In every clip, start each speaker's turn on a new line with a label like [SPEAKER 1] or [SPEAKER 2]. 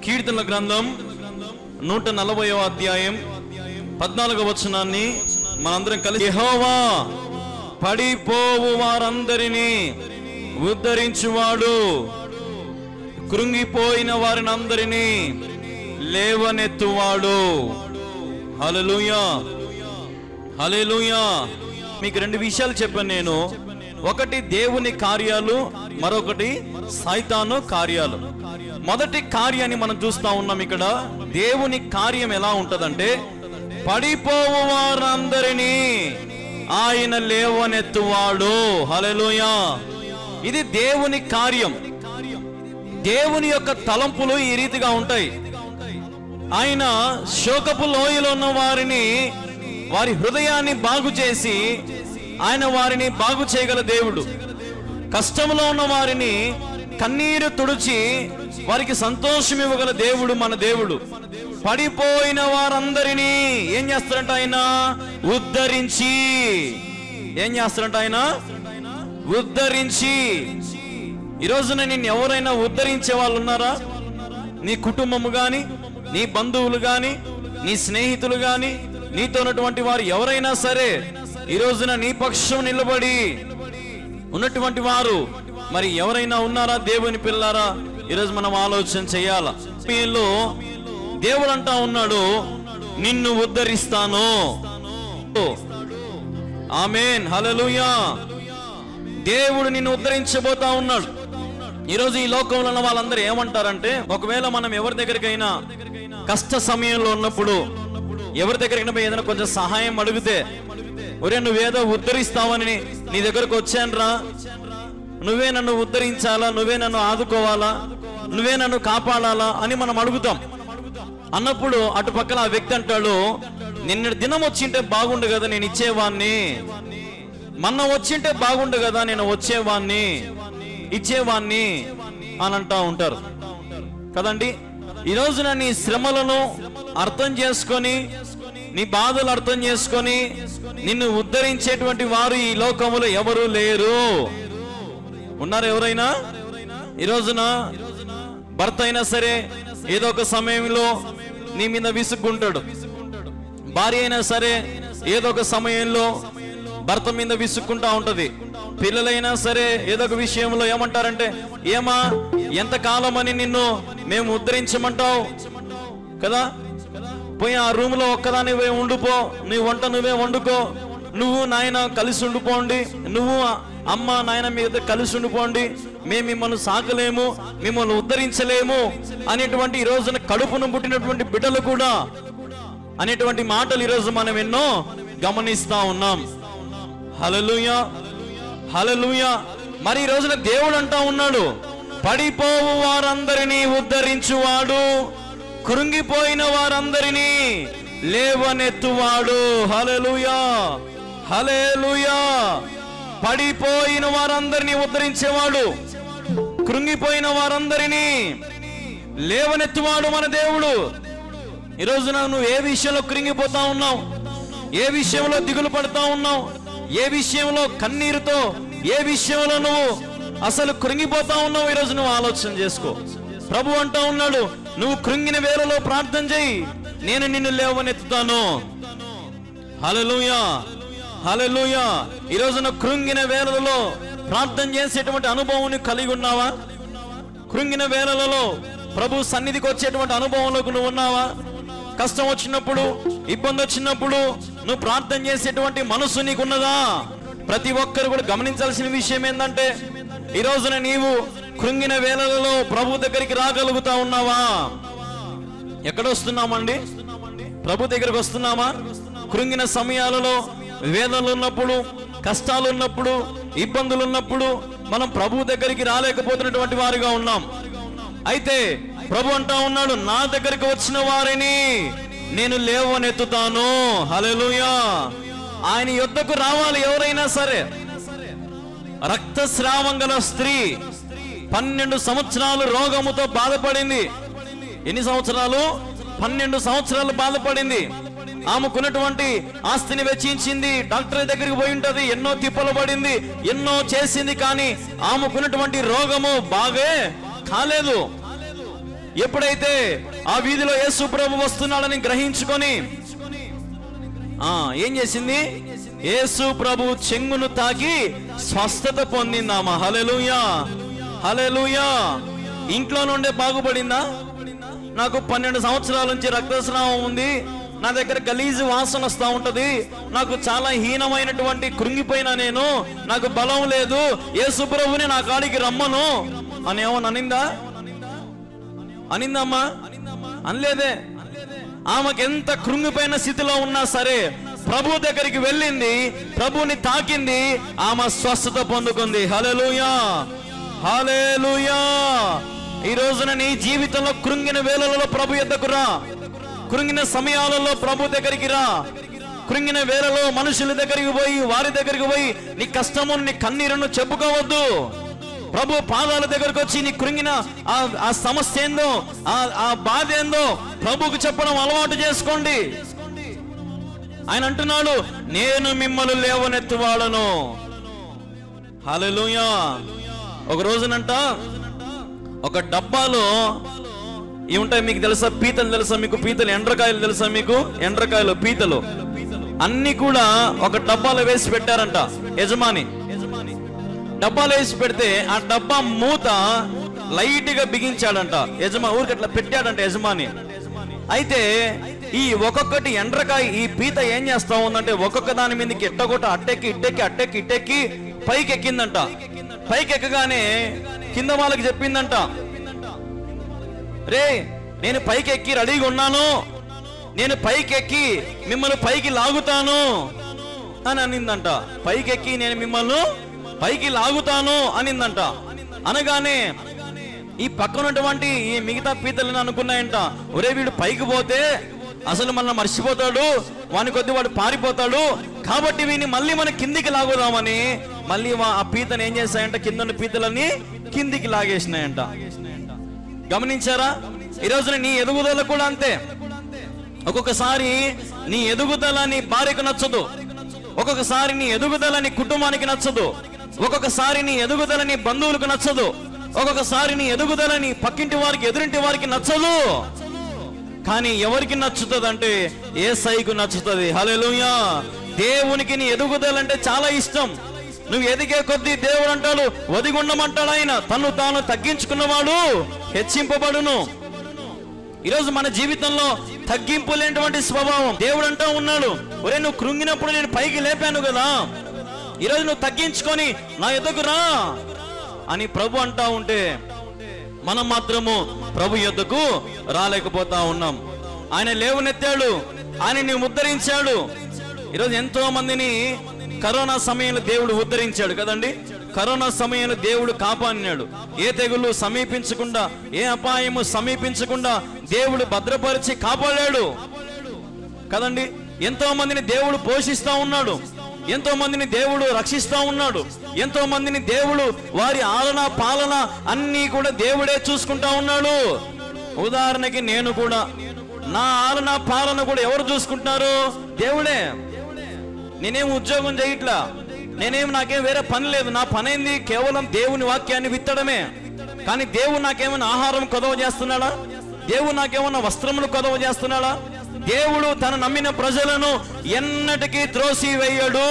[SPEAKER 1] కీర్తనల గ్రంథం 140వ అధ్యాయం 14వ వచనాన్ని మనందరం కలిసి, యెహోవా పడిపోవు వారందరినీ ఉద్ధరించువాడు, కృంగిపోయిన వారిని అందరినీ లేవనెత్తువాడు. హల్లెలూయా, హల్లెలూయా. మీకు రెండు విషయాలు చెప్పాను నేను. ఒకటి దేవుని కార్యాలు, మరొకటి సైతాను కార్యాలు. మొదటి కార్యాన్ని మనం చూస్తా ఉన్నాం. ఇక్కడ దేవుని కార్యం ఎలా ఉంటదంటే, పడిపోవు వారందరినీ ఆయన లేవనెత్తువాడు. హల్లెలూయా. ఇది దేవుని కార్యం. దేవుని యొక్క తలంపులు ఈ రీతిగా ఉంటాయి. ఆయన శోకపు లోయలో ఉన్న వారిని, వారి హృదయాన్ని బాగు చేసి ఆయన వారిని బాగు చేయగల దేవుడు. కష్టంలో ఉన్న వారిని కన్నీరు తుడిచి వారికి సంతోషం ఇవ్వగల దేవుడు మన దేవుడు. పడిపోయిన వారందరినీ ఏం చేస్తారంట ఆయన? ఉద్ధరించి. ఏం చేస్తారంట ఆయన? ఉద్ధరించి. ఈరోజున నిన్ను ఎవరైనా ఉద్ధరించే వాళ్ళు ఉన్నారా? నీ కుటుంబము గాని, నీ బంధువులు గాని, నీ స్నేహితులు గాని, నీతో ఉన్నటువంటి వారు ఎవరైనా సరే ఈ రోజున నీ పక్షం నిలబడి ఉన్నటువంటి వారు మరి ఎవరైనా ఉన్నారా? దేవుని పిల్లారా, ఈరోజు మనం ఆలోచన చేయాలా. దేవుడు అంటా ఉన్నాడు, నిన్ను ఉద్ధరిస్తాను. ఆమేన్, హల్లెలూయా. దేవుడు నిన్ను ఉద్ధరించబోతా ఉన్నాడు. ఈరోజు ఈ లోకంలో ఉన్న వాళ్ళందరూ ఏమంటారంటే, ఒకవేళ మనం ఎవరి దగ్గరికైనా కష్ట సమయంలో ఉన్నప్పుడు ఎవరి దగ్గరైనా ఏదైనా కొంచెం సహాయం అడిగితే, ఒరే నువ్వేదో ఉద్ధరిస్తావని నీ దగ్గరకు వచ్చానురా, నువ్వే నన్ను ఉద్ధరించాలా, నువ్వే నన్ను ఆదుకోవాలా, నువ్వే నన్ను కాపాడాలా అని మనం అడుగుతాం. అన్నప్పుడు అటుపక్కల ఆ వ్యక్తి అంటాడు, నిన్న దినం వచ్చింటే బాగుండు కదా నేను ఇచ్చేవాణ్ణి, మొన్న వచ్చింటే బాగుండు కదా నేను వచ్చేవాణ్ణి ఇచ్చేవాణ్ణి అని అంటా ఉంటారు కదండి. ఈ రోజున నీ శ్రమలను అర్థం చేసుకొని, నీ బాధలు అర్థం చేసుకొని నిన్ను ఉద్ధరించేటువంటి వారు ఈ లోకములో ఎవరు లేరు. ఉన్నారు ఎవరైనా? ఈ రోజున భర్త అయినా సరే ఏదో ఒక సమయంలో నీ మీద విసుక్కుంటాడు. భార్య అయినా సరే ఏదో ఒక సమయంలో భర్త మీద విసుక్కుంటా ఉంటది. పిల్లలైనా సరే ఏదో ఒక విషయంలో ఏమంటారంటే, ఏమా ఎంతకాలం అని నిన్ను మేము ఉద్ధరించమంటావు కదా, పోయి ఆ రూమ్ లో ఒక్కదాని ఉండిపో, నీ వంట నువ్వే వండుకో, నువ్వు నాయన కలిసి ఉండిపోండి, నువ్వు అమ్మ నాయన మీద కలిసి ఉండిపోండి, మేము మిమ్మల్ని సాకలేము, మిమ్మల్ని ఉద్ధరించలేము అనేటువంటి ఈ రోజున కడుపును పుట్టినటువంటి బిడ్డలు కూడా అనేటువంటి మాటలు ఈరోజు మనం ఎన్నో గమనిస్తా ఉన్నాం. హల్లెలూయా, హల్లెలూయా. మరి ఈ రోజున దేవుడు అంటా ఉన్నాడు, పడిపోవు వారందరినీ ఉద్ధరించువాడు, కృంగిపోయిన వారందరినీ లేవనెత్తువాడు. హల్లెలూయా, హల్లెలూయా. పడిపోయిన వారందరినీ ఉద్ధరించేవాడు, కృంగిపోయిన వారందరినీ లేవనెత్తువాడు మన దేవుడు. ఈ రోజున నువ్వు ఏ విషయంలో కృంగిపోతా ఉన్నావు, ఏ విషయంలో దిగులు పడతా ఉన్నావు, ఏ విషయంలో కన్నీరుతో, ఏ విషయంలో నువ్వు అసలు కృంగిపోతా ఉన్నావు, ఈరోజు నువ్వు ఆలోచన చేసుకో. ప్రభు అంటా ఉన్నాడు, నువ్వు కృంగిన వేళలో ప్రార్థన చేయి, నేను నిన్ను లేవనెత్తుతాను. హల్లెలూయా, హల్లెలూయా. ఈ రోజున కృంగిన వేళలలో ప్రార్థన చేసేటువంటి అనుభవం కలిగి ఉన్నావా? కృంగిన వేళలలో ప్రభు సన్నిధికి వచ్చేటువంటి అనుభవంలోకి నువ్వు ఉన్నావా? కష్టం వచ్చినప్పుడు, ఇబ్బంది వచ్చినప్పుడు నువ్వు ప్రార్థన చేసేటువంటి మనసు నీకున్నదా? ప్రతి ఒక్కరు కూడా గమనించాల్సిన విషయం ఏంటంటే, ఈ రోజున నీవు కృంగిన వేళలలో ప్రభు దగ్గరికి రాగలుగుతా ఉన్నావా? ఎక్కడ వస్తున్నామండి? ప్రభు దగ్గరికి వస్తున్నామా? కృంగిన సమయాలలో, వేదనలు ఉన్నప్పుడు, కష్టాలు ఉన్నప్పుడు, ఇబ్బందులు ఉన్నప్పుడు మనం ప్రభు దగ్గరికి రాలేకపోతున్నటువంటి వారిగా ఉన్నాం. అయితే ప్రభు అంటా ఉన్నాడు, నా దగ్గరికి వచ్చిన వారిని నేను లేవనెత్తుతాను. హల్లెలూయా. ఆయన యొద్దకు రావాలి ఎవరైనా సరే. రక్తస్రావం గల స్త్రీ 12 సంవత్సరాలు రోగముతో బాధపడింది. ఎన్ని సంవత్సరాలు? 12 సంవత్సరాలు బాధపడింది. ఆమెకున్నటువంటి ఆస్తిని వెచ్చించింది, డాక్టర్ దగ్గరికి పోయి ఉంటది, ఎన్నో తిప్పలు పడింది, ఎన్నో చేసింది, కానీ ఆమెకున్నటువంటి రోగము బాగే కాలేదు. ఎప్పుడైతే ఆ వీధిలో యేసు ప్రభు వస్తున్నాడని గ్రహించుకొని ఏం చేసింది? యేసు ప్రభు చెంగును తాకి స్వస్థత పొందిందామా? హల్లెలూయా, హల్లెలూయా. ఇంట్లో నుండే బాగుపడిందా? నాకు 12 సంవత్సరాల నుంచి రక్తస్రావం ఉంది, నా దగ్గర గలీజు వాసన వస్తూ ఉంటది, నాకు చాలా హీనమైనటువంటి కృంగిపోయిన నేను, నాకు బలం లేదు, యేసు ప్రభుని నా కాడికి రమ్మను అని ఏమని అనిందా? అనిందమ్మా? అనలేదే. ఆమెకు ఎంత కృంగిపోయిన స్థితిలో ఉన్నా సరే ప్రభు దగ్గరికి వెళ్ళింది, ప్రభుని తాకింది, ఆమె స్వస్థత పొందుకుంది. హల్లెలూయా, హల్లెలూయా. ఈ రోజున నీ జీవితంలో కృంగిన వేళలలో ప్రభు యొద్దకు రా, కృంగిన సమయాలలో ప్రభు దగ్గరికి రా. కృంగిన వేళలో మనుషుల దగ్గరికి పోయి, వారి దగ్గరికి పోయి నీ కష్టమును, నీ కన్నీరును చెప్పుకోవద్దు. ప్రభు పాదాల దగ్గరకు వచ్చి నీ కృంగిన ఆ సమస్య ఏందో, ఆ బాధ ఏందో ప్రభుకు చెప్పడం అలవాటు చేసుకోండి. ఆయన అంటున్నాడు, నేను మిమ్మల్ని లేవనెత్తువాడను. హల్లెలూయా. ఒక రోజునంట ఒక డబ్బాలో ఏముంటాయి మీకు తెలుసా? పీతలు తెలుసా మీకు? పీతలు, ఎండ్రకాయలు తెలుసా మీకు? ఎండ్రకాయలు, పీతలు అన్ని కూడా ఒక డబ్బాలో వేసి పెట్టారంట యజమాని. డబ్బాలో వేసి పెడితే ఆ డబ్బా మూత లైట్ గా బిగించాడంట యజమాని, ఊరికి అట్లా పెట్టాడంట యజమాని. అయితే ఈ ఒక్కొక్కటి ఎండ్రకాయ, ఈ పీత ఏం చేస్తా ఉందంటే ఒక్కొక్క దాని మీదకి ఎట్టగొట్ట అట్టెక్కి ఇట్టెక్కి అట్టెక్కి ఇట్టెక్కి పైకి ఎక్కిందంట. పైకి ఎక్కగానే కింద వాళ్ళకి చెప్పిందంట, రే నేను పైకి ఎక్కి రెడీగా ఉన్నాను, నేను పైకి ఎక్కి మిమ్మల్ని పైకి లాగుతాను అని అనిందంట. పైకి ఎక్కి నేను మిమ్మల్ని పైకి లాగుతాను అనిందంట. అనగానే ఈ పక్కనటువంటి ఈ మిగతా పీతలను అనుకున్నాయంట, ఒరే వీడు పైకి పోతే అసలు మన మర్చిపోతాడు, వాని కొద్ది వాడు పారిపోతాడు, కాబట్టి వీని మళ్ళీ మన కిందికి లాగుదామని మళ్ళీ ఆ పీతను ఏం చేశాయంట, కింద పీతలని కిందికి లాగేసినాయంట. గమనించారా? ఈ రోజున నీ ఎదుగుదల కూడా అంతే. ఒక్కొక్కసారి నీ ఎదుగుదల నీ భార్యకు నచ్చదు, ఒక్కొక్కసారి నీ ఎదుగుదల నీ కుటుంబానికి నచ్చదు, ఒక్కొక్కసారి నీ ఎదుగుదల నీ బంధువులకు నచ్చదు, ఒక్కొక్కసారి నీ ఎదుగుదల నీ పక్కింటి వారికి, ఎదురింటి వారికి నచ్చదు. కానీ ఎవరికి నచ్చుతుంది అంటే యేసయ్యకు నచ్చుతుంది. హల్లెలూయా. దేవునికి నీ ఎదుగుదల అంటే చాలా ఇష్టం. నువ్వు ఎదిగే కొద్దీ దేవుడు అంటాడు, ఒదిగుండమంటాడు ఆయన. తను తాను తగ్గించుకున్నవాడు హెచ్చింపబడును. ఈరోజు మన జీవితంలో తగ్గింపు లేనటువంటి స్వభావం. దేవుడు అంటూ ఉన్నాడు, ఒరే నువ్వు కృంగినప్పుడు నేను పైకి లేపాను కదా, ఈరోజు నువ్వు తగ్గించుకొని నా ఎదుగు రా అని ప్రభు అంటా ఉంటే మనం మాత్రము ప్రభు యొద్దకు రాలేకపోతా ఉన్నాం. ఆయన లేవనెత్తాడు, ఆయనని ఉద్ధరించాడు. ఈరోజు ఎంతో మందిని కరోనా సమయంలో దేవుడు ఉద్ధరించాడు కదండి. కరోనా సమయంలో దేవుడు కాపాడినాడు. ఏ తెగులు సమీపించకుండా, ఏ అపాయము సమీపించకుండా దేవుడు భద్రపరిచి కాపాడాడు కదండి. ఎంతో మందిని దేవుడు పోషిస్తా ఉన్నాడు, ఎంతో మందిని దేవుడు రక్షిస్తా ఉన్నాడు, ఎంతో మందిని దేవుడు వారి ఆలన పాలన అన్నీ కూడా దేవుడే చూసుకుంటా ఉన్నాడు. ఉదాహరణకి నేను కూడా, నా ఆలన పాలన కూడా ఎవరు చూసుకుంటున్నారు? దేవుడే. నేనేం ఉద్యోగం చేయట్లా, నాకేం వేరే పని లేదు. నా పని ఏంది? కేవలం దేవుని వాక్యాన్ని విత్తడమే. కానీ దేవుడు నాకేమైనా ఆహారం కొదవ చేస్తున్నాడా? దేవుడు నాకేమన్నా వస్త్రములు కొదవ చేస్తున్నాడా? దేవుడు తన నమ్మిన ప్రజలను ఎన్నటికీ త్రోసి వేయడు.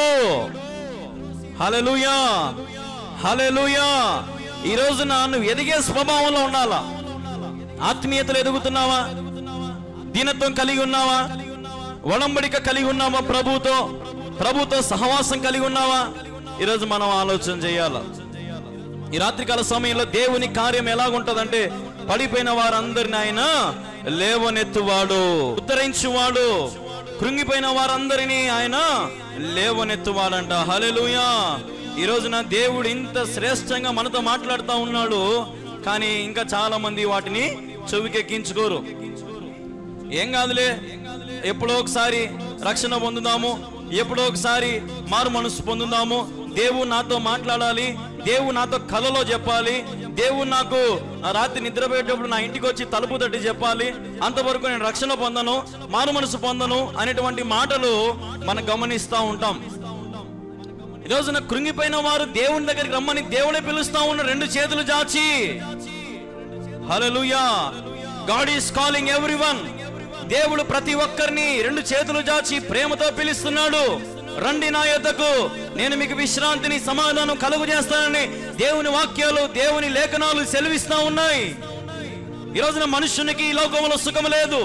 [SPEAKER 1] హల్లెలూయా, హల్లెలూయా. ఈ రోజున నువ్వు ఎదిగే స్వభావంలో ఉండాలా. ఆత్మీయతలు ఎదుగుతున్నావా? దీనత్వం కలిగి ఉన్నావా? ఒడంబడిక కలిగి ఉన్నావా? ప్రభుతో సహవాసం కలిగి ఉన్నావా? ఈరోజు మనం ఆలోచన చేయాలా. ఈ రాత్రికాల సమయంలో దేవుని కార్యం ఎలాగుంటదంటే, పడిపోయిన వారందరిని ఆయన లేవనెత్తువాడు, ఉద్ధరించువాడు. కృంగిపోయిన వారందరినీ ఆయన లేవనెత్తువాడంట. హల్లెలూయా. ఈ రోజున దేవుడు ఇంత శ్రేష్టంగా మనతో మాట్లాడుతూ ఉన్నాడు, కానీ ఇంకా చాలా మంది వాటిని చెవికెక్కించుకోరు. ఏం కాదులే, ఎప్పుడో ఒకసారి రక్షణ పొందుదాము, ఎప్పుడో ఒకసారి మారు మనసు పొందుదాము, దేవుడు నాతో మాట్లాడాలి, దేవుడు నాతో కలలో చెప్పాలి, దేవుడు నాకు రాత్రి నిద్రపోయేటప్పుడు నా ఇంటికి వచ్చి తలుపు తట్టి చెప్పాలి, అంతవరకు నేను రక్షణ పొందను, మారు మనసు పొందను అనేటువంటి మాటలు మనం గమనిస్తూ ఉంటాం. ఈ రోజున కృంగిపోయిన వారు దేవుని దగ్గరికి రమ్మని దేవుడే పిలుస్తా ఉన్న రెండు చేతులు చాచి. Hallelujah. God is calling everyone. దేవుడు ప్రతి ఒక్కరిని రెండు చేతులు చాచి ప్రేమతో పిలుస్తున్నాడు. రండి నా యొద్దకు, నేను మీకు విశ్రాంతిని సమాధానం కలుగు చేస్తానని దేవుని వాక్యాలు, దేవుని లేఖనాలు సెలవిస్తా ఉన్నాయి. ఈ రోజున మనుషునికి ఈ లోకంలో సుఖం లేదు.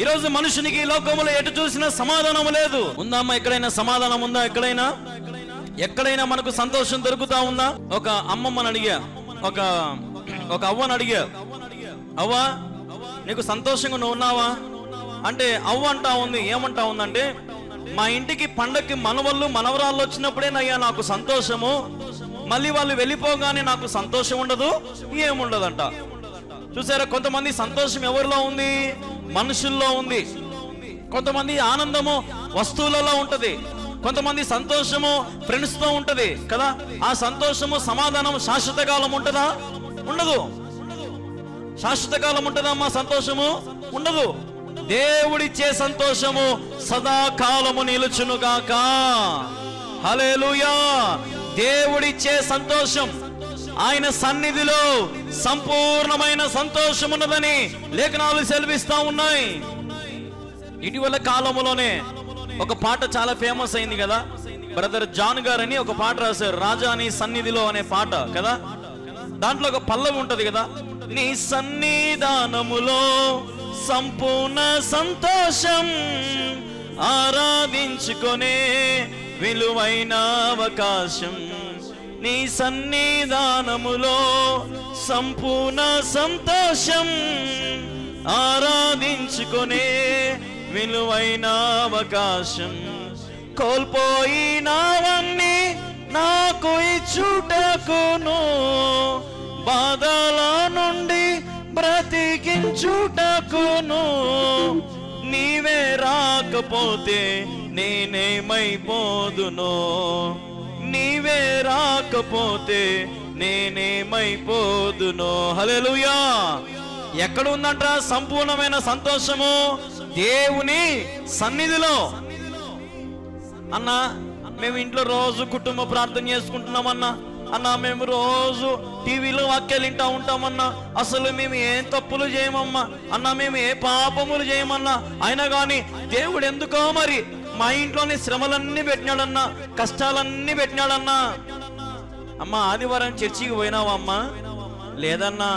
[SPEAKER 1] ఈ రోజు మనుషునికి ఈ లోకంలో ఎటు చూసినా సమాధానం లేదు. ఉందమ్మా ఎక్కడైనా సమాధానం ఉందా? ఎక్కడైనా మనకు సంతోషం దొరుకుతా ఉందా? ఒక అమ్మమ్మని అడిగా, ఒక అవ్వని అడిగా, అవ్వ నీకు సంతోషంగా నువ్వు ఉన్నావా అంటే అవ్వ అంటా ఉంది, ఏమంటా ఉందంటే, మా ఇంటికి పండక్కి మనవళ్ళు మనవరాళ్ళు వచ్చినప్పుడేనయ్యా నాకు సంతోషము, మళ్ళీ వాళ్ళు వెళ్ళిపోగానే నాకు సంతోషం ఉండదు, ఏముండదంట. చూసారా, కొంతమంది సంతోషం ఎవరిలో ఉంది? మనుషుల్లో ఉంది. కొంతమంది ఆనందము వస్తువులలో ఉంటది, కొంతమంది సంతోషము ఫ్రెండ్స్ తో ఉంటది కదా. ఆ సంతోషము సమాధానం శాశ్వత కాలం ఉంటదా? ఉండదు. శాశ్వత కాలం ఉంటదమ్మా సంతోషము? ఉండదు. దేవుడిచ్చే సంతోషము సదాకాలము నిలుచునుగాక. హల్లెలూయా. దేవుడిచ్చే సంతోషం, ఆయన సన్నిధిలో సంపూర్ణమైన సంతోషం ఉన్నదని లేఖనాలు సెలవిస్తా ఉన్నాయి. ఇటీవల కాలంలోనే ఒక పాట చాలా ఫేమస్ అయింది కదా. బ్రదర్ జాన్ గారని ఒక పాట రాశారు, రాజా నీ సన్నిధిలో అనే పాట కదా. దాంట్లో ఒక పల్లవి ఉంటది కదా, నీ సన్నిధానములో సంపూర్ణ సంతోషం, ఆరాధించుకొనే విలువైన అవకాశం. నీ సన్నిధానములో సంపూర్ణ సంతోషం, ఆరాధించుకొనే విలువైన అవకాశం. కోల్పోయినవన్నీ నాకు ఇచ్చుటకును, బాధల నుండి బ్రతికించుటకును, నీవే రాకపోతే నేనేమైపోదునో, నీవే రాకపోతే నేనేమైపోదునో. హల్లెలూయా. ఎక్కడ ఉందంట సంపూర్ణమైన సంతోషము? దేవుని సన్నిధిలో. అన్నా మేము ఇంట్లో రోజు కుటుంబ ప్రార్థన చేసుకుంటున్నామన్నా, అన్నా మేము రోజు టీవీలో వాక్యాలు వింటా ఉంటామన్నా, అసలు మేము ఏం తప్పులు చేయమమ్మా అన్నా, మేము ఏ పాపములు చేయమన్నా, అయినా కానీ దేవుడు ఎందుకో మరి మా ఇంట్లోని శ్రమలన్నీ పెట్టినాడన్నా, కష్టాలన్నీ పెట్టినాడన్నా. అమ్మా ఆదివారం చర్చికి పోయినావా అమ్మా? లేదన్నా.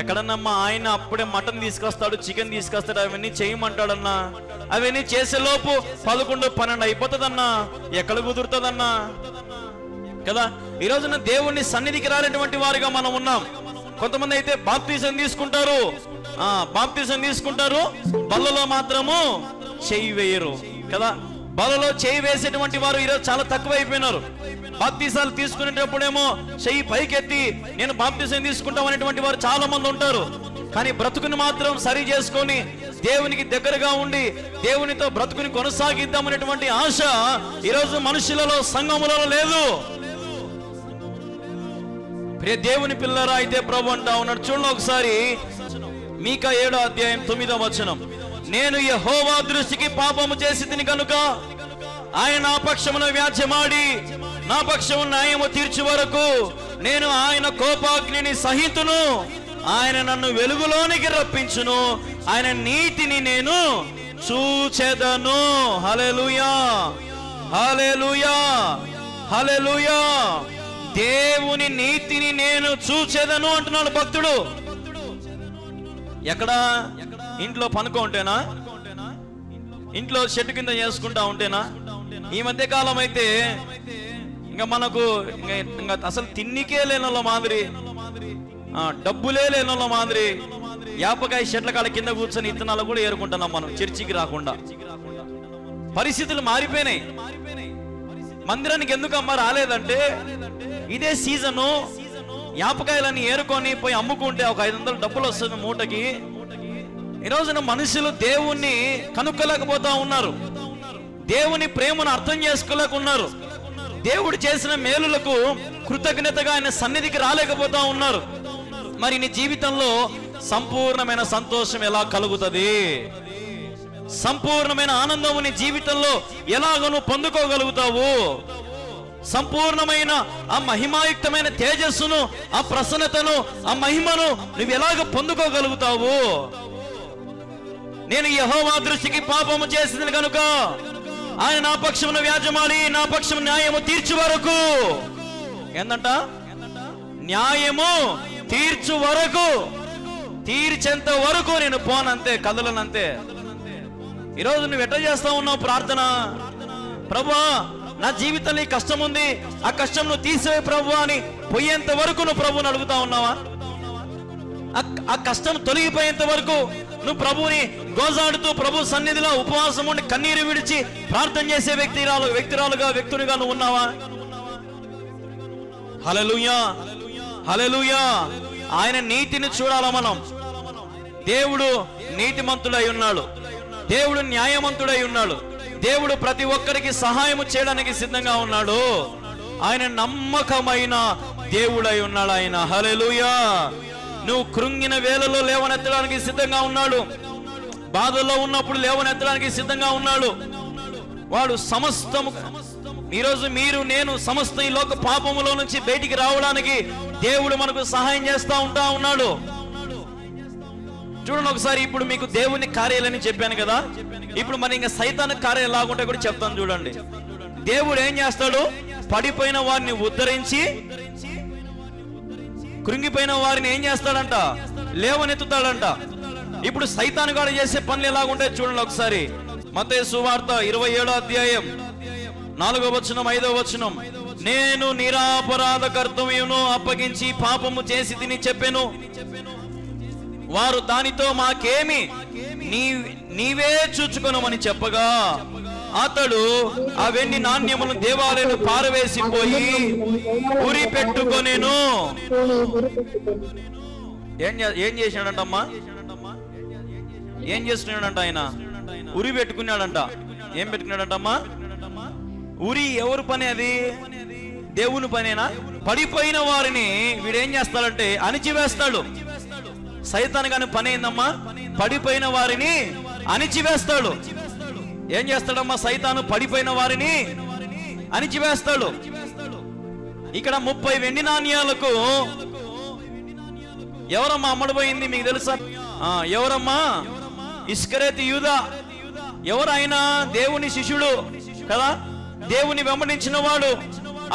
[SPEAKER 1] ఎక్కడన్నమ్మా ఆయన అప్పుడే మటన్ తీసుకొస్తాడు, చికెన్ తీసుకొస్తాడు, అవన్నీ చేయమంటాడన్నా. అవన్నీ చేసేలోపు 11-12 అయిపోతుందన్నా. ఎక్కడ కుదురుతుందన్నా కదా. ఈ రోజున దేవుణ్ణి సన్నిధికి రాలేటువంటి వారిగా మనం ఉన్నాం. కొంతమంది అయితే బాప్తిజం తీసుకుంటారు, బల్లలో మాత్రము చెయ్యి వేయరు కదా. బలలో చెయ్యి వేసేటువంటి వారు ఈరోజు చాలా తక్కువ అయిపోయినారు. బాప్తిజాలు తీసుకునేటప్పుడేమో చెయ్యి పైకెత్తి నేను బాప్తిజం తీసుకుంటాం అనేటువంటి వారు చాలా మంది ఉంటారు. కానీ బ్రతుకుని మాత్రం సరి చేసుకొని దేవునికి దగ్గరగా ఉండి దేవునితో బ్రతుకుని కొనసాగిద్దామనేటువంటి ఆశ ఈరోజు మనుషులలో, సంఘములలో లేదు. ప్రియ దేవుని పిల్లరా, అయితే ప్రభు అంటా ఉన్నాడు, చూడండి ఒకసారి మీకా 7వ అధ్యాయం 9వ వచనం. నేను యెహోవా దృష్టికి పాపము చేసి తిని కనుక ఆయన నా పక్షమున వ్యాజ్యమాడి నా పక్షము న్యాయము తీర్చు వరకు నేను ఆయన కోపాగ్నిని సహితును, ఆయన నన్ను వెలుగులోనికి రప్పించును, ఆయన నీతిని నేను చూచెదను. హల్లెలూయా, హల్లెలూయా, హల్లెలూయా. దేవుని నీతిని నేను చూచెదను అంటున్నాడు భక్తుడు. ఎక్కడ? ఇంట్లో పనుకో ఉంటేనా? ఇంట్లో చెట్టు కింద చేసుకుంటా ఉంటేనా? ఈ మధ్య కాలం అయితే ఇంకా మనకు ఇంకా అసలు తిన్నికే లేనోళ్ళ మాదిరి, డబ్బులే లేనోళ్ళ మాదిరి యాపకాయ చెట్ల కాడ కింద కూర్చొని ఇత్తనాలు కూడా ఏరుకుంటున్నాం మనం, చర్చికి రాకుండా. పరిస్థితులు మారిపోయినాయి. మందిరానికి ఎందుకమ్మా రాలేదంటే, ఇదే సీజను, యాపకాయలన్నీ ఏరుకొని పోయి అమ్ముకుంటే ఒక 500 డబ్బులు వస్తుంది మూటకి. ఈ రోజున మనుషులు దేవుణ్ణి కనుక్కోలేకపోతా ఉన్నారు, దేవుని ప్రేమను అర్థం చేసుకోలేకున్నారు, దేవుడు చేసిన మేలులకు కృతజ్ఞతగా ఆయన సన్నిధికి రాలేకపోతా ఉన్నారు. మరి నీ జీవితంలో సంపూర్ణమైన సంతోషం ఎలా కలుగుతుంది? సంపూర్ణమైన ఆనందము నీ జీవితంలో ఎలాగో నువ్వు పొందుకోగలుగుతావు? సంపూర్ణమైన ఆ మహిమాయుక్తమైన తేజస్సును, ఆ ప్రసన్నతను, ఆ మహిమను నువ్వు ఎలాగ పొందుకోగలుగుతావు? నేను యెహోవా దృష్టికి పాపము చేసింది కనుక ఆయన నా పక్షమున వ్యాజ్యమాడి నా పక్షము న్యాయము తీర్చు వరకు, ఏందంట? న్యాయము తీర్చు వరకు, తీర్చేంత వరకు నేను పోనంతే, కదలనంతే. ఈరోజు నువ్వు ఎట్లా చేస్తా ఉన్నావు ప్రార్థన? ప్రభువా, నా జీవితంలో ఈ కష్టం ఉంది, ఆ కష్టం నువ్వు తీసేవే ప్రభు అని పోయేంత వరకు నువ్వు ప్రభువుని అడుగుతా ఉన్నావా? ఆ కష్టం తొలగిపోయేంత వరకు నువ్వు ప్రభువుని గోజాడుతూ ప్రభు సన్నిధిలో ఉపవాసం ఉండి కన్నీరు విడిచి ప్రార్థన చేసే వ్యక్తునిగా నువ్వు ఉన్నావా? హల్లెలూయా, హల్లెలూయా. ఆయన నీతిని చూడాలా మనం. దేవుడు నీతిమంతుడై ఉన్నాడు, దేవుడు న్యాయవంతుడై ఉన్నాడు, దేవుడు ప్రతి ఒక్కరికి సహాయం చేయడానికి సిద్ధంగా ఉన్నాడు. ఆయన నమ్మకమైన దేవుడై ఉన్నాడు ఆయన. హల్లెలూయా. నువ్వు కృంగిన వేళలో లేవనెత్తడానికి సిద్ధంగా ఉన్నాడు, బాధల్లో ఉన్నప్పుడు లేవనెత్తడానికి సిద్ధంగా ఉన్నాడు. వాడు సమస్తము, ఈరోజు మీరు నేను సమస్త ఈ లోక పాపములో నుంచి బయటికి రావడానికి దేవుడు మనకు సహాయం చేస్తా ఉన్నాడు. చూడండి ఒకసారి, ఇప్పుడు మీకు దేవుని కార్యాలని చెప్పాను కదా, ఇప్పుడు మరి ఇంకా సైతాను కార్యాలు ఎలాగుంటే కూడా చెప్తాను చూడండి. దేవుడు ఏం చేస్తాడు? పడిపోయిన వారిని ఉద్ధరించి, కృంగిపోయిన వారిని ఏం చేస్తాడంట? లేవనెత్తుతాడంట. ఇప్పుడు సైతాను గాడు చేసే పనులు ఎలాగుంటాయి చూడండి ఒకసారి. మత్తయి సువార్త 27వ అధ్యాయం 4వ వచనం 5వ వచనం. నేను నిరాపరాధ కర్తవ్యమును అప్పగించి పాపము చేసి తిని చెప్పెను. వారు దానితో మాకేమి, నీవే చూచుకొనమని చెప్పగా అతడు ఆ వెండి నాణ్యములను దేవాలయంలో పారవేసిపోయి ఉరి పెట్టుకొనేను. ఏం చేసినాడంటమ్మా? ఏం చేస్తున్నాడంట ఆయన? ఉరి పెట్టుకున్నాడంట. ఏం పెట్టుకున్నాడంటమ్మా? ఉరి ఎవరు పని? అది దేవుని పనేనా? పడిపోయిన వారిని వీడేం చేస్తాడంటే అణిచివేస్తాడు. సైతాను గాని పని ఏందమ్మా? పడిపోయిన వారిని అణిచివేస్తాడు. ఏం చేస్తాడమ్మా సైతాను? పడిపోయిన వారిని అణిచివేస్తాడు. ఇక్కడ 30 వెండి నాణ్యాలకు ఎవరమ్మా అమ్మడిపోయింది మీకు తెలుసా? ఎవరమ్మా? ఇస్కరేతు యూదా. ఎవరైనా దేవుని శిష్యుడు కదా, దేవుని వెంబడించిన వాడు.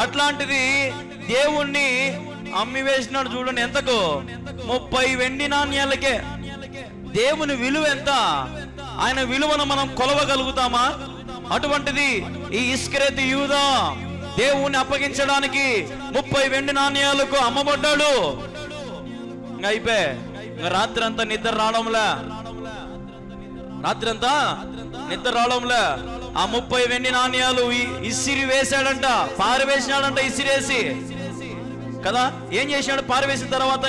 [SPEAKER 1] అట్లాంటిది దేవుణ్ణి అమ్మి వేసినాడు చూడండి. ఎంతకు? 30 వెండి నాణ్యాలకే. దేవుని విలువ ఎంత? ఆయన విలువను మనం కొలవగలుగుతామా? అటువంటిది ఈ ఇస్కరేతు యూదా దేవుణ్ణి అప్పగించడానికి 30 వెండి నాణ్యాలకు అమ్మబడ్డాడు. ఇంకా అయిపోయి రాత్రి అంతా నిద్ర రావడంలే, రాత్రి అంతా నిద్ర రావడంలే. ఆ 30 వెండి నాణ్యాలు ఇసిరి వేశాడంట, పారవేసినాడంట. ఇసిరేసి కదా ఏం చేసినాడు? పారవేసిన తర్వాత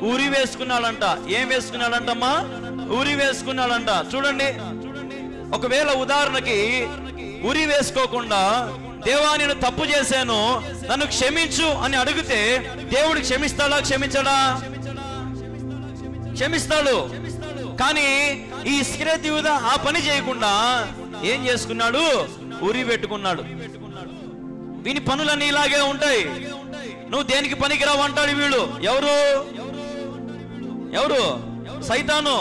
[SPEAKER 1] ఉరి వేసుకున్నాడంట. ఏం వేసుకున్నాడంటమ్మా? ఉరి వేసుకున్నాడంట. చూడండి, ఒకవేళ ఉదాహరణకి ఉరి వేసుకోకుండా దేవా నేను తప్పు చేశాను నన్ను క్షమించు అని అడిగితే దేవుడు క్షమిస్తాడా? క్షమించడా? క్షమిస్తాడు. కానీ ఈ ఇస్కరేతు యూదా ఆ పని చేయకుండా ఏం చేసుకున్నాడు? ఉరి పెట్టుకున్నాడు. వీని పనులన్నీ ఇలాగే ఉంటాయి. నువ్వు దేనికి పనికిరావు అంటాడు వీడు. ఎవరు? సైతాను.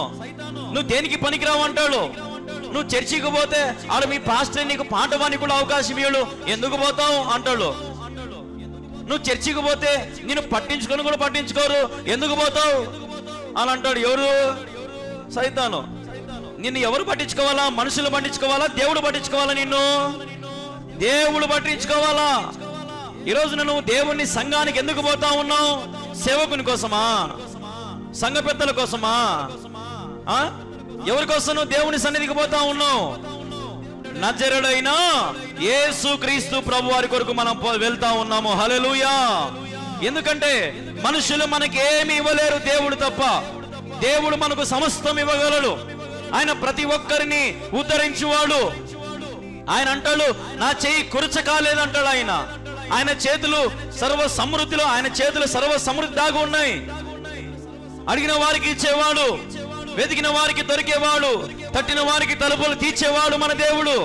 [SPEAKER 1] నువ్వు దేనికి పనికిరావు అంటాడు. నువ్వు చర్చికి పోతే ఆడ మీ పాస్టర్ నీకు పాట పానికి కూడా అవకాశం ఇవ్వడు, ఎందుకు పోతావు అంటాడు. నువ్వు చర్చికి పోతే నేను పట్టించుకొని కూడా పట్టించుకోరు, ఎందుకు పోతావు అని అంటాడు. ఎవరు? సైతాను. నిన్ను ఎవరు పట్టించుకోవాలా? మనుషులు పట్టించుకోవాలా? దేవుడు పట్టించుకోవాలా? నిన్ను దేవుడు పట్టించుకోవాలా? ఈరోజు నువ్వు దేవుణ్ణి సంఘానికి ఎందుకు పోతా ఉన్నావు? సేవకుని కోసమా? సంఘ పెద్దల కోసమా? ఎవరి కోసం నువ్వు దేవుని సన్నిధికి పోతా ఉన్నావు? నజరేయుడైన యేసు క్రీస్తు ప్రభు వారి కొరకు మనం వెళ్తా ఉన్నాము. హల్లెలూయా. ఎందుకంటే మనుషులు మనకి ఏమి ఇవ్వలేరు, దేవుడు తప్ప. దేవుడు మనకు సమస్తం ఇవ్వగలడు. ఆయన ప్రతి ఒక్కరిని ఉద్ధరించువాడు. ఆయన అంటాడు నా చెయ్యి కురచ కాలేదంటాడు. ఆయన చేతులు సర్వ సమృద్ధిలో, ఆయన చేతులు సర్వ సమృద్ధి దాగి ఉన్నాయి. అడిగిన వారికి ఇచ్చేవాడు, వెతికిన వారికి దొరికేవాడు, తట్టిన వారికి తలుపులు తీర్చేవాడు మన దేవుడు.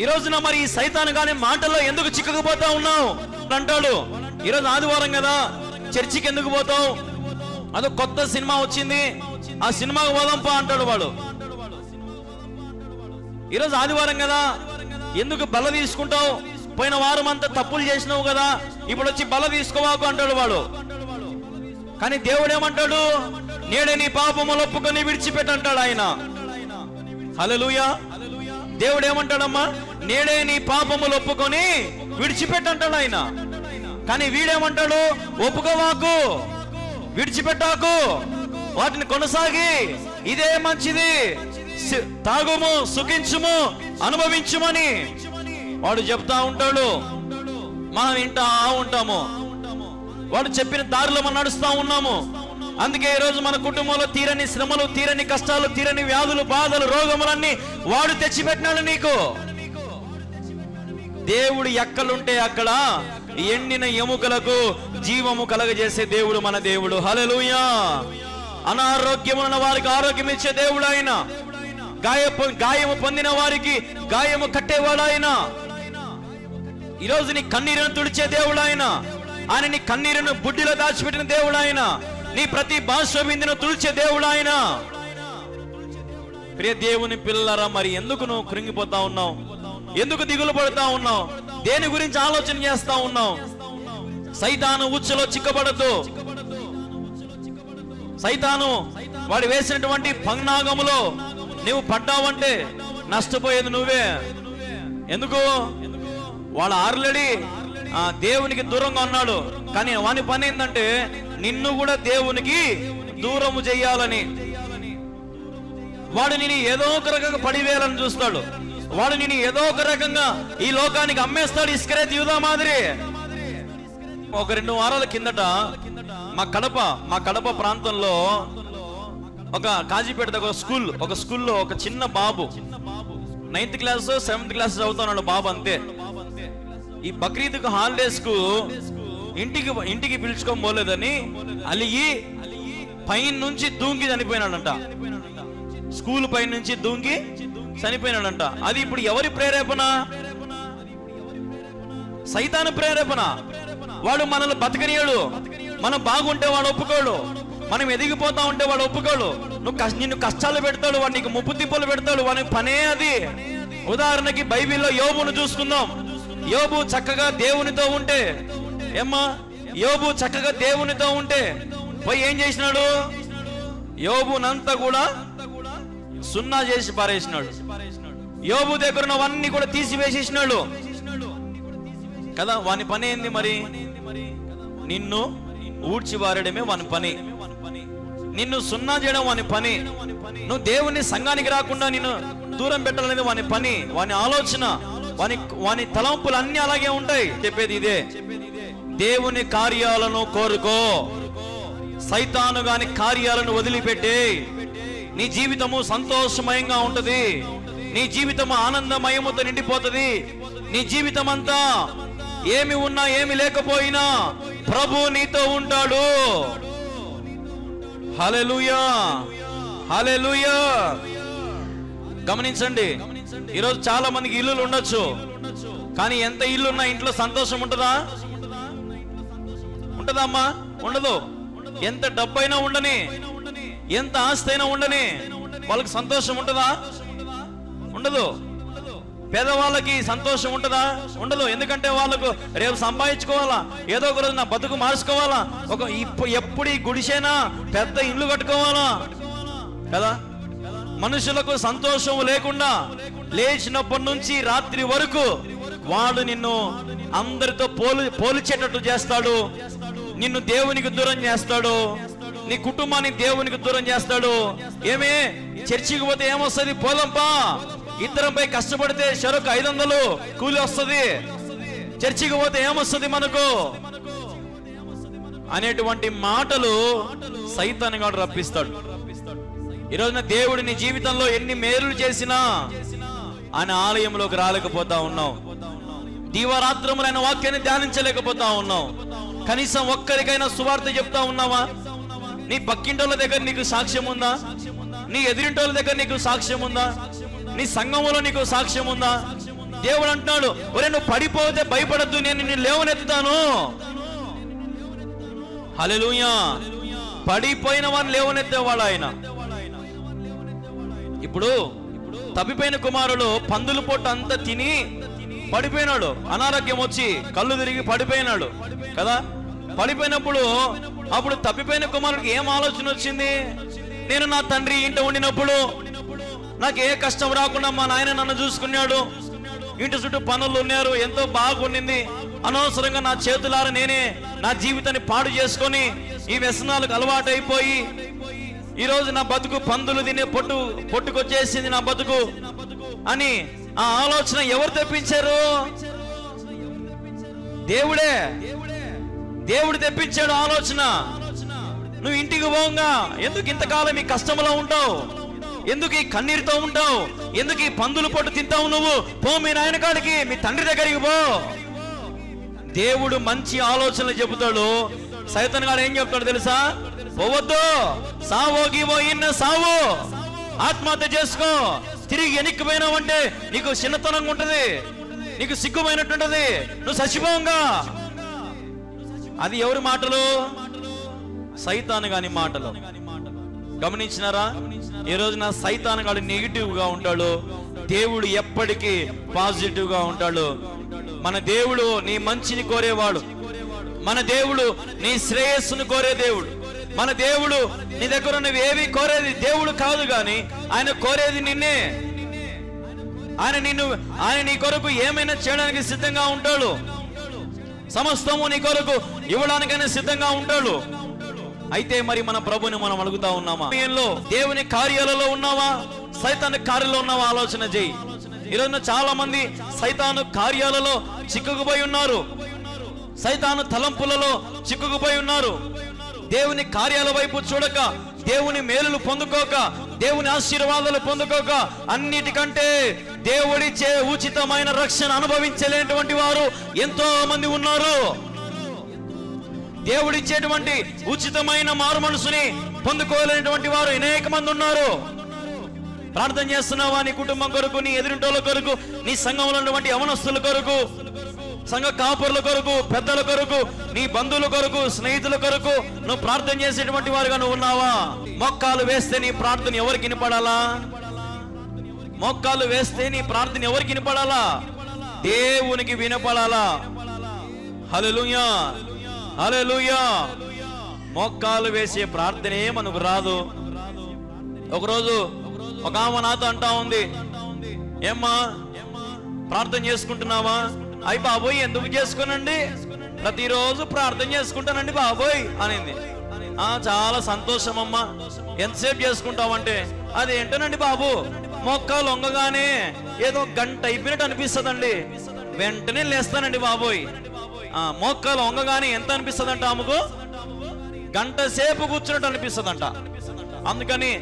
[SPEAKER 1] ఈ రోజున మరి ఈ సైతాను గాని మాటల్లో ఎందుకు చిక్కుకుపోతా ఉన్నావు అంటాడు. ఈరోజు ఆదివారం కదా, చర్చికి ఎందుకు పోతావు? అదో కొత్త సినిమా వచ్చింది, ఆ సినిమాకు పోదాంపా అంటాడు వాడు. ఈరోజు ఆదివారం కదా, ఎందుకు బల్ల తీసుకుంటావు? పోయిన వారం అంతా తప్పులు చేసినావు కదా, ఇప్పుడు వచ్చి బల్ల తీసుకోవాకు అంటాడు వాడు. కానీ దేవుడు ఏమంటాడు? నేడే నీ పాపములు ఒప్పుకొని విడిచిపెట్టంటాడు ఆయన. హల్లెలూయా. దేవుడు ఏమంటాడమ్మా? నేడే నీ పాపములు ఒప్పుకొని విడిచిపెట్టంటాడు ఆయన. కానీ వీడేమంటాడు? ఒప్పుకోవాకు, విడిచిపెట్టాకు, వాటిని కొనసాగి ఇదే మంచిది, తాగుము, సుఖించుము, అనుభవించుమని వాడు చెప్తా ఉంటాడు. మనం వింటా ఉంటాము, వాడు చెప్పిన దారిలో మనం నడుస్తా ఉన్నాము. అందుకే ఈరోజు మన కుటుంబంలో తీరని శ్రమలు, తీరని కష్టాలు, తీరని వ్యాధులు, బాధలు, రోగములన్నీ వాడు తెచ్చిపెట్టినాడు నీకు. దేవుడు ఎక్కలుంటే అక్కడ ఎండిన ఎముకలకు జీవము కలగజేసే దేవుడు మన దేవుడు. హల్లెలూయా. అనారోగ్యమున్న వారికి ఆరోగ్యం ఇచ్చే దేవుడు ఆయన. గాయము పొందిన వారికి గాయము కట్టేవాడు ఆయన. ఈరోజు నీ కన్నీరును తుడిచే దేవుడు ఆయన. ఆయన నీ కన్నీరును బుడ్డిలో దాచిపెట్టిన దేవుడు ఆయన. నీ ప్రతి బాష్పబిందును తుడిచే దేవుడు ఆయన. ప్రియ దేవుని పిల్లరా, మరి ఎందుకు నువ్వు కృంగిపోతా ఉన్నావు? ఎందుకు దిగులు పడుతా ఉన్నావు? దేని గురించి ఆలోచన చేస్తా ఉన్నావు? సైతాను ఉచ్చులో చిక్కబడద్దు. సైతాను వాడు వేసినటువంటి పన్నాగములో నువ్వు పడ్డావంటే నష్టపోయేది నువ్వే. ఎందుకు? వాడు ఆల్రెడీ దేవునికి దూరంగా ఉన్నాడు. కానీ వాని పని ఏంటంటే నిన్ను కూడా దేవునికి దూరము చెయ్యాలని. వాడు నేను ఏదో ఒక రకంగా పడివేయాలని చూస్తాడు. వాడు నేను ఏదో ఒక రకంగా ఈ లోకానికి అమ్మేస్తాడు. ఇస్కరేతు యూదా మాదిరి. ఒక 2 వారాల కిందట మా కడప ప్రాంతంలో ఒక కాజీపేట ఒక స్కూల్లో ఒక చిన్న బాబు 9th క్లాస్ 7th క్లాస్ చదువుతున్నాడు బాబు, అంతే. ఈ బక్రీద్కు హాలిడేస్ కు ఇంటికి పిలుచుకొని పోలేదని అలిగి పైన నుంచి దూంగి చనిపోయినాడంట. స్కూల్ పైన నుంచి దూంగి చనిపోయినాడంట. అది ఇప్పుడు ఎవరి ప్రేరేపణ? సైతాను ప్రేరేపణ. వాడు మనల్ని బతకనీయడు. మనం బాగుంటే వాడు ఒప్పుకోడు. మనం ఎదిగిపోతా ఉంటే వాడు ఒప్పుకోడు. నిన్ను కష్టాలు పెడతాడు, వాడు నీకు ముప్పు తిప్పలు పెడతాడు. వాడి పనే అది. ఉదాహరణకి బైబిల్లో యోబును చూసుకుందాం. యోబు చక్కగా దేవునితో ఉంటే, యోబు చక్కగా దేవునితో ఉంటే పోయి ఏం చేసినాడు? యోబునంతా కూడా సున్నా చేసి పారేసినాడు. యోబు దగ్గర ఉన్నవన్నీ కూడా తీసివేసేసినాడు కదా. వాని పని ఏంది మరి? నిన్ను ఊడ్చి వారడమే వాని పని. నిన్ను సున్నా చేయడం వాని పని. నువ్వు దేవుని సంఘానికి రాకుండా నిన్ను దూరం పెట్టాలనేది వాని పని, వాని ఆలోచన, వాని తలంపులు అన్ని అలాగే ఉంటాయి. చెప్పేది ఇదే, దేవుని కార్యాలను కోరుకో, సైతాను గాని కార్యాలను వదిలిపెట్టి నీ జీవితము సంతోషమయంగా ఉంటది. నీ జీవితము ఆనందమయముతో నిండిపోతుంది. నీ జీవితం అంతా ఏమి ఉన్నా ఏమి లేకపోయినా ప్రభు నీతో ఉంటాడు. హల్లెలూయా, హల్లెలూయా. గమనించండి, ఈరోజు చాలా మందికి ఇల్లులు ఉండొచ్చు, కానీ ఎంత ఇల్లున్నా ఇంట్లో సంతోషం ఉంటుందా? ఉంటదమ్మా? ఉండదు. ఎంత డబ్బైనా ఉండని, ఎంత ఆస్తి అయినా ఉండని, వాళ్ళకి సంతోషం ఉంటుందా? ఉండదు. పేదవాళ్ళకి సంతోషం ఉంటుందా? ఉండదు. ఎందుకంటే వాళ్ళకు రేపు సంపాదించుకోవాలా, ఏదో ఒక రోజు నా బతుకు మార్చుకోవాలా, ఎప్పుడు ఈ గుడిసైనా పెద్ద ఇల్లు కట్టుకోవాలా కదా. మనుషులకు సంతోషం లేకుండా లేచినప్పటి నుంచి రాత్రి వరకు వాడు నిన్ను అందరితో పోల్చేటట్టు చేస్తాడు. నిన్ను దేవునికి దూరం చేస్తాడు. నీ కుటుంబాన్ని దేవునికి దూరం చేస్తాడు. ఏమే చర్చికి పోతే ఏమొస్తుంది? పోదంపా, ఇద్దరంపై కష్టపడితే షరొక 500 కూలి వస్తుంది. చర్చికి పోతే ఏమొస్తుంది మనకు అనేటువంటి మాటలు సైతాను గాడు రప్పిస్తాడు. ఈరోజున దేవుడు నీ జీవితంలో ఎన్ని మేలులు చేసినా ఆయన ఆలయంలోకి రాలేకపోతా ఉన్నావు. దీవారాత్రములైన వాక్యాన్ని ధ్యానించలేకపోతా ఉన్నావు. కనీసం ఒక్కరికైనా సువార్త చెప్తా ఉన్నావా? నీ పక్కింటోళ్ళ దగ్గర నీకు సాక్ష్యం ఉందా? నీ ఎదురింటోళ్ళ దగ్గర నీకు సాక్ష్యం ఉందా? నీ సంఘములో నీకు సాక్ష్యం ఉందా? దేవుడు అంటున్నాడు, ఒరే నువ్వు పడిపోతే భయపడద్దు, నేను నిన్ను లేవనెత్తుతాను. హల్లెలూయా. పడిపోయిన వారిని లేవనెత్తేవాడు ఆయన. ఇప్పుడు తప్పిపోయిన కుమారుడు పందుల పొట్టు అంతా తిని పడిపోయినాడు, అనారోగ్యం వచ్చి కళ్ళు తిరిగి పడిపోయినాడు కదా. పడిపోయినప్పుడు అప్పుడు తప్పిపోయిన కుమారుడికి ఏం ఆలోచన వచ్చింది? నేను నా తండ్రి ఇంట ఉండినప్పుడు నాకు ఏ కష్టం రాకుండా మా నాయన నన్ను చూసుకున్నాడు, ఇంటి చుట్టూ పనులు ఉన్నారు, ఎంతో బాగుండింది. అనవసరంగా నా చేతులారా నేనే నా జీవితాన్ని పాడు చేసుకొని ఈ వ్యసనాలకు అలవాటు అయిపోయి ఈరోజు నా బతుకు పందులు తినే పొట్టుకొచ్చేసింది నా బతుకు అని ఆ ఆలోచన ఎవరు తెప్పించారు? దేవుడే. దేవుడు తెప్పించాడు ఆలోచన. నువ్వు ఇంటికి పోగా ఎందుకు ఇంతకాలం ఈ కష్టంలో ఉంటావు? ఎందుకు ఈ కన్నీరుతో ఉంటావు? ఎందుకు ఈ పందులు పొట్టు తింటావు? నువ్వు పో మీ నాయన కాడికి, మీ తండ్రి దగ్గరికి పో. దేవుడు మంచి ఆలోచనలు చెబుతాడు. సైతాన్ గాడు ఏం చెప్తాడు తెలుసా? పోవద్దు, సావోగివో ఇన్న సావు, ఆత్మహత్య చేసుకో. తిరిగి వెనక్కిపోయినావంటే నీకు చిన్నతనంగా ఉంటది, నీకు సిగ్గుమైనట్టుంటది, నువ్వు చచ్చిపోంగా. అది ఎవరి మాటలు? సైతాన్ గాని మాటలు. గమనించినారా? ఈ రోజు నా సైతాన్ గాడు నెగిటివ్ గా ఉంటాడు, దేవుడు ఎప్పటికీ పాజిటివ్ గా ఉంటాడు. మన దేవుడు నీ మంచిని కోరేవాడు, మన దేవుడు నీ శ్రేయస్సును కోరే దేవుడు. మన దేవుడు నీ దగ్గర నువ్వు ఏవి కోరేది దేవుడు కాదు, కానీ ఆయన కోరేది నిన్నే. ఆయన నీ కొరకు ఏమైనా చేయడానికి సిద్ధంగా ఉంటాడు. సమస్తము నీ కొరకు ఇవ్వడానికైనా సిద్ధంగా ఉంటాడు. అయితే మరి మన ప్రభుని మనం అడుగుతా ఉన్నామా? దేవుని కార్యాలలో ఉన్నావా, సైతాను కార్యాలలో ఉన్నావా? ఆలోచన చేయి. ఈరోజున చాలా మంది సైతాను కార్యాలలో చిక్కుకుపోయి ఉన్నారు, సైతాను తలంపులలో చిక్కుకుపోయి ఉన్నారు. దేవుని కార్యాల వైపు చూడక, దేవుని మేలులు పొందుకోక, దేవుని ఆశీర్వాదాలు పొందుకోక, అన్నిటికంటే దేవుడిచ్చే ఉచితమైన రక్షణ అనుభవించలేనటువంటి వారు ఎంతో మంది ఉన్నారు. దేవుడిచ్చేటువంటి ఉచితమైన మారు మనసుని పొందుకోలేనటువంటి వారు అనేక మంది ఉన్నారు. ప్రార్థన చేస్తున్నావా? నీ కుటుంబం కొరకు, నీ ఎదురింటోళ్ళ కొరకు, నీ సంఘంలో ఉన్నటువంటి యవనస్తుల కొరకు, సంఘ కాపురుల కొరకు, పెద్దల కొరకు, నీ బంధువుల కొరకు, స్నేహితుల కొరకు నువ్వు ప్రార్థన చేసేటువంటి వారుగా నువ్వు ఉన్నావా? మోకాలు వేస్తే నీ ప్రార్థన ఎవరికి వినపడాలా? మోకాలు వేస్తే నీ ప్రార్థన ఎవరికి వినపడాలా? దేవునికి వినపడాలా. హల్లెలూయా, హల్లెలూయా. మోకాలు వేసే ప్రార్థనే మనకు రాదు. ఒకరోజు ఒక ఆమె నాతో అంటా ఉంది, ఏమ్మా ప్రార్థన చేసుకుంటున్నావా? అయ్యి బాబోయ్ ఎందుకు చేసుకోనండి, ప్రతిరోజు ప్రార్థన చేసుకుంటానండి బాబోయ్ అనింది. చాలా సంతోషం అమ్మా, ఎంతసేపు చేసుకుంటావంటే, అది ఏంటోనండి బాబు, మొక్కలు వంగగానే ఏదో గంట అయిపోయినట్టు అనిపిస్తుందండి, వెంటనే లేస్తానండి బాబోయ్. మొక్కలు వంగగానే ఎంత అనిపిస్తుందంట ఆమెకు? గంట సేపు కూర్చున్నట్టు అనిపిస్తుందంట. అందుకని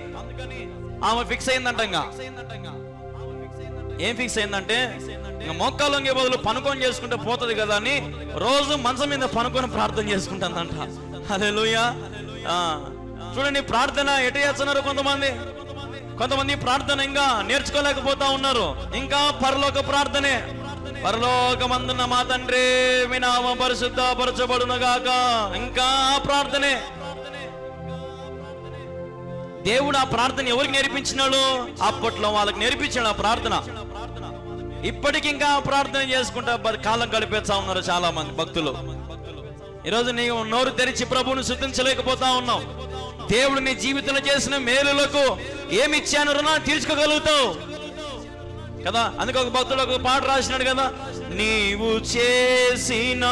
[SPEAKER 1] ఆమె ఫిక్స్ అయిందంట. ఇంకా ఏం ఫిక్స్ అయిందంటే, ఇంకా మొక్కలు వంగే బదులు పనుకొని చేసుకుంటే పోతుంది కదా అని రోజు మంచం మీద పనుకొని ప్రార్థన చేసుకుంటుందంట. హల్లెలూయా. చూడండి, ప్రార్థన ఎటు చేస్తున్నారు కొంతమంది ప్రార్థన ఇంకా నేర్చుకోలేకపోతా ఉన్నారు. ఇంకా పరలోక ప్రార్థనే. పరలోకమందున్న మా తండ్రి మీ నామం పరిశుద్ధపరచబడునుగాక, ఇంకా ప్రార్థనే. దేవుడు ఆ ప్రార్థన ఎవరికి నేర్పించినాడు? అప్పట్లో వాళ్ళకి నేర్పించాడు ఆ ప్రార్థన. ఇప్పటికి ఇంకా ప్రార్థన చేసుకుంటా కాలం గడిపేస్తా ఉన్నారు చాలా మంది భక్తులు. ఈరోజు నీవు నోరు తెరిచి ప్రభువును స్తుతించలేకపోతా ఉన్నావు. దేవుడు నీ జీవితంలో చేసిన మేలులకు ఏమి ఇచ్చాను రుణాన్ని తీర్చుకోగలుగుతావు కదా. అందుకే ఒక భక్తుడు ఒక పాట రాసినాడు కదా, నీవు చేసిన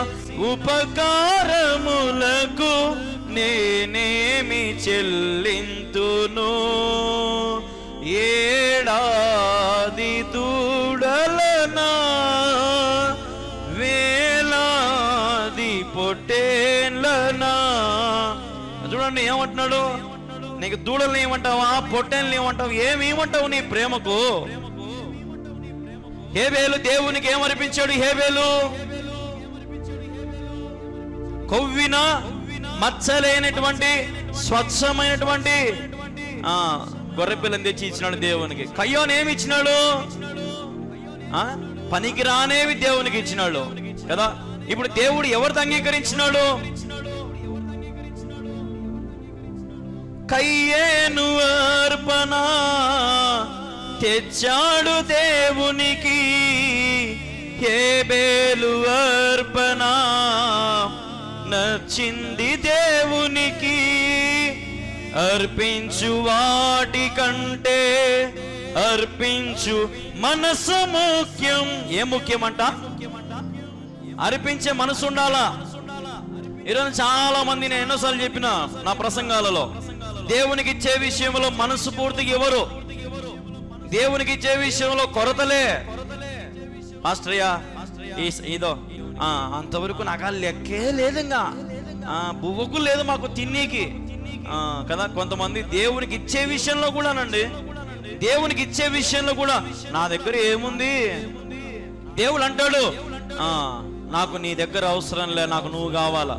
[SPEAKER 1] ఉపకారములకు నేనేమి చెల్లింతును, ఏడాది దూడలనా వేలాది పొట్టేళ్ళనా. చూడండి ఏమంటున్నాడు, నీకు దూడల్ని ఏమంటావా, పొట్టేళ్ళని ఏమంటావు, ఏమంటావు నీ ప్రేమకు? హేబేలు దేవునికి ఏమర్పించాడు? హేబేలు కొవ్విన మచ్చలేనటువంటి స్వచ్ఛమైనటువంటి గొర్రెపిల్లని తెచ్చి ఇచ్చినాడు దేవునికి. కయ్యోను ఏమి ఇచ్చినాడు? పనికిరానేవి దేవునికి ఇచ్చినాడు కదా. ఇప్పుడు దేవుడు ఎవరిని అంగీకరించినాడు? కయ్యేను అర్పణ తెచ్చాడు దేవునికి, హేబేలు అర్పణ నచ్చింది దేవునికి. అర్పించు వాటి కంటే అర్పించు మనసు ముఖ్యం. ఏ ముఖ్యమంట? అర్పించే మనసు ఉండాలా. ఈరోజు చాలా మంది, నేను ఎన్నోసార్లు చెప్పిన నా ప్రసంగాలలో, దేవునికి ఇచ్చే విషయంలో మనసు పూర్తిగా ఎవరు? దేవునికి ఇచ్చే విషయంలో కొరతలే. పాస్టర్యా ఇదో అంతవరకు నాకు ఆ లెక్కే లేదు, ఇంకా బువ్వకు లేదు మాకు తిన్నీకి కదా. కొంతమంది దేవునికి ఇచ్చే విషయంలో కూడానండి, దేవునికి ఇచ్చే విషయంలో కూడా నా దగ్గర ఏముంది? దేవుడు అంటాడు, నాకు నీ దగ్గర అవసరం లే, నాకు నువ్వు కావాలా.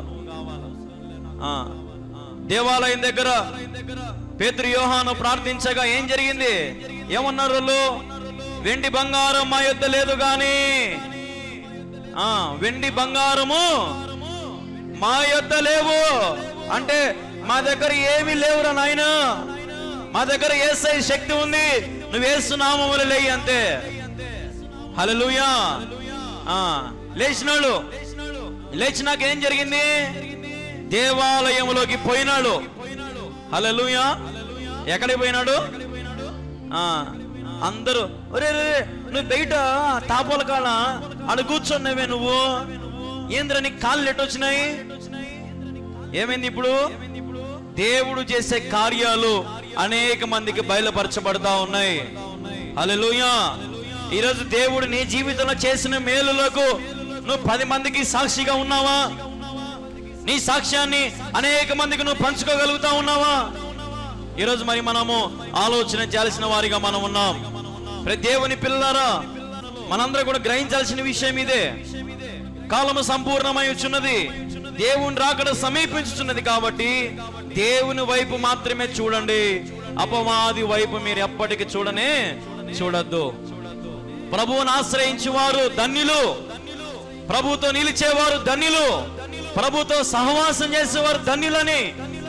[SPEAKER 1] దేవాలయం దగ్గర పేతురు యోహాను ప్రార్థించగా ఏం జరిగింది? ఏమన్నారు వాళ్ళు? వెండి బంగారం మా యొద్ద లేదు గాని, వెండి బంగారము మా యొద్ద లేవు అంటే మా దగ్గర ఏమీ లేవురా నాయన, మా దగ్గర యేసయ్య శక్తి ఉంది, నువ్వు యేసు నామములో లేయి అంతే. హల్లెలూయా. లేచినాడు. లేచినాక ఏం జరిగింది? దేవాలయంలోకి పోయినాడు. హల్లెలూయా. ఎక్కడికి పోయినాడు? అందరూ ఒరే నువ్వు బయట తాపోల కాడ ఆడ కూర్చున్నావే, నువ్వు ఏంద్ర నీకు కాళ్ళు ఎట్టొచ్చినాయి? ఏమైంది ఇప్పుడు? దేవుడు చేసే కార్యాలు అనేక మందికి బయలుపరచబడతా ఉన్నాయి. హల్లెలూయా. ఈరోజు దేవుడు నీ జీవితంలో చేసిన మేలులకు నువ్వు 10 మందికి సాక్షిగా ఉన్నావా? నీ సాక్ష్యాన్ని అనేక మందికి నువ్వు పంచుకోగలుగుతా ఉన్నావా? ఈరోజు మరి మనము ఆలోచన చేయాల్సిన వారిగా మనం ఉన్నాం. ప్రతి దేవుని పిల్లలారా, మనందరూ కూడా గ్రహించాల్సిన విషయం ఇదే. కాలము సంపూర్ణమై వచ్చున్నది, దేవుని రాకడ సమీపించుచున్నది. కాబట్టి దేవుని వైపు మాత్రమే చూడండి, అపవాది వైపు మీరు ఎప్పటికీ చూడద్దు. ప్రభువును ఆశ్రయించేవారు ధన్యులు, ప్రభుతో నిలిచేవారు ధన్యులు, ప్రభుతో సహవాసం చేసేవారు ధన్యులని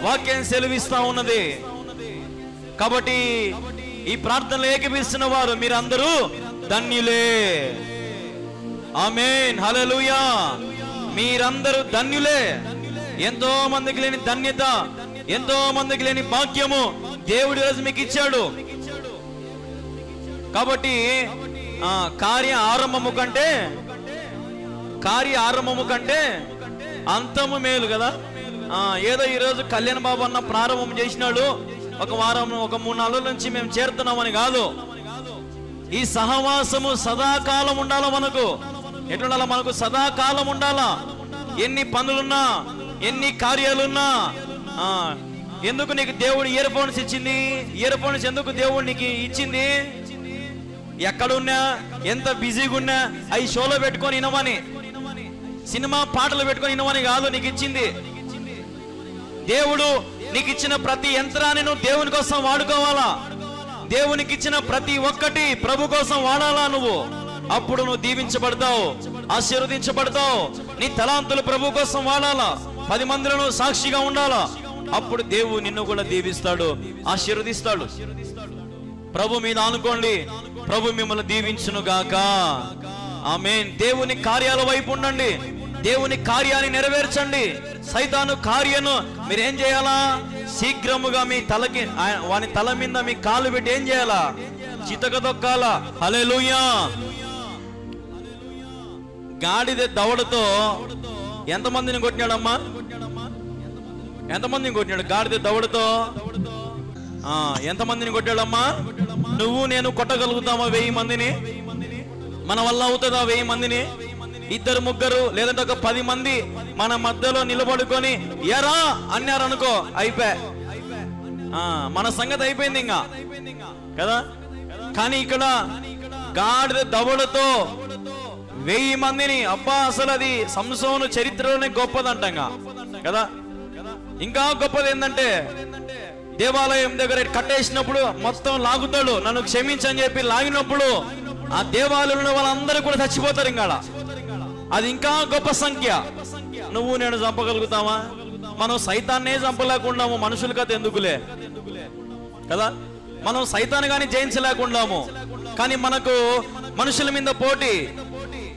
[SPEAKER 1] వాక్యం సెలవిస్తా ఉన్నది. కాబట్టి ఈ ప్రార్థనలు ఏకీభవిస్తున్న వారు మీరందరూ ధన్యులే. ఆమేన్. హల్లెలూయా. మీరందరూ ధన్యులే. ఎంతో మందికి లేని ధన్యత, ఎంతో మందికి లేని భాగ్యము దేవుడి రోజు మీకు ఇచ్చాడు. కాబట్టి కార్య ఆరంభము కంటే అంతము మేలు కదా. ఏదో ఈరోజు కళ్యాణ్ బాబు అన్న ప్రారంభం చేసినాడు, ఒక వారం, ఒక 3-4 రోజుల నుంచి మేము చేరుతున్నామని కాదు. ఈ సహవాసము సదాకాలం ఉండాలా. మనకు ఎట్లుండాలా? మనకు సదాకాలం ఉండాలా. ఎన్ని పనులున్నా, ఎన్ని కార్యాలున్నా. ఎందుకు నీకు దేవుడు ఇయర్ ఫోన్స్ ఇచ్చింది? ఇయర్ ఫోన్స్ ఎందుకు దేవుడు నీకు ఇచ్చింది? ఎక్కడున్నా, ఎంత బిజీగా ఉన్నా అవి షోలో పెట్టుకొని వినమని, సినిమా పాటలు పెట్టుకొని వినమని కాదు నీకు ఇచ్చింది. దేవుడు నీకు ఇచ్చిన ప్రతి యంత్రాన్ని నువ్వు దేవుని కోసం వాడుకోవాలా. దేవునికి ఇచ్చిన ప్రతి ఒక్కటి ప్రభు కోసం వాడాలా నువ్వు. అప్పుడు నువ్వు దీవించబడతావు, ఆశీర్వదించబడతావు. నీ తలాంతులు ప్రభు కోసం వాడాలా, 10 మందిలో సాక్షిగా ఉండాలా. అప్పుడు దేవుడు నిన్ను కూడా దీవిస్తాడు, ఆశీర్వదిస్తాడు. ప్రభు మీద అనుకోండి, ప్రభు మిమ్మల్ని దీవించును గాక. ఆమేన్. దేవుని కార్యాల వైపు ఉండండి, దేవుని కార్యాన్ని నెరవేర్చండి. సైతాను కార్యను మీరేం చేయాలా? శీఘ్రముగా మీ తలకి, వాని తల మీద మీ కాలు పెట్టి ఏం చేయాలా? చితక తొక్కాలా. హల్లెలూయా. గాడిద దవడతో ఎంతమందిని కొట్టినాడమ్మా? ఎంతమందిని కొట్టినాడు గాడిద దవడతో? ఎంతమందిని కొట్టాడమ్మా? నువ్వు నేను కొట్టగలుగుతామా 1000 మందిని? మన వల్ల అవుతుందా 1000 మందిని? 2-3 లేదంటే ఒక 10 మంది మన మధ్యలో నిలబడుకొని ఎరా అన్నారనుకో, అయిపోయా, మన సంగతి అయిపోయింది ఇంకా కదా. కానీ ఇక్కడ గాడిద దవడతో 1000 మందిని, అబ్బా అసలు అది సంసోను చరిత్రలోనే గొప్పదంటంగా కదా. ఇంకా గొప్పది ఏంటంటే, దేవాలయం దగ్గర కట్టేసినప్పుడు మొత్తం లాగుతాడు, నన్ను క్షమించని చెప్పి లాగినప్పుడు ఆ దేవాలయంలో వాళ్ళందరూ కూడా చచ్చిపోతారు. ఇంకా అది ఇంకా గొప్ప సంఖ్య. నువ్వు నేను చంపగలుగుతావా? మనం సైతాన్నే చంపలేకున్నాము, మనుషుల కథ ఎందుకులే కదా. మనం సైతాన్ని కానీ జయించలేకున్నాము, కానీ మనకు మనుషుల మీద పోటీ,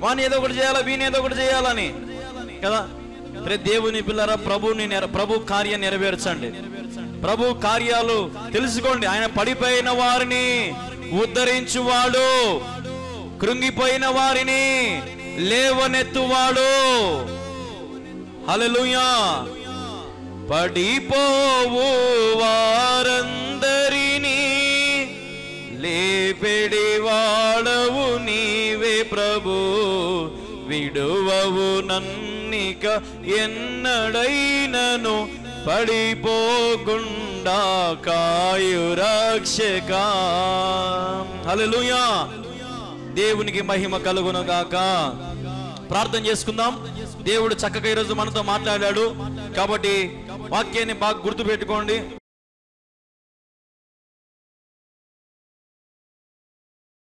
[SPEAKER 1] వాని ఏదో ఒకటి చేయాలా, వీని ఏదో ఒకటి చేయాలని కదా. దేవుని పిల్లరా, ప్రభు కార్యం నెరవేర్చండి. ప్రభు కార్యాలు తెలుసుకోండి. ఆయన పడిపోయిన వారిని ఉద్ధరించువాడు, కృంగిపోయిన వారిని లేవనెత్తువాడు. హల్లెలూయా. పడిపోవు వారందరినీ లేపెడి వాడవు నీవే ప్రభు, విడువవు నన్నిక ఎన్నడైనను, పడిపోకుండా కాయు రక్షక. హల్లెలూయా. దేవునికి మహిమ కలుగును గాక. ప్రార్థన చేసుకుందాం. దేవుడు చక్కగా ఈరోజు మనతో మాట్లాడాడు కాబట్టి వాక్యాన్ని బాగా గుర్తుపెట్టుకోండి.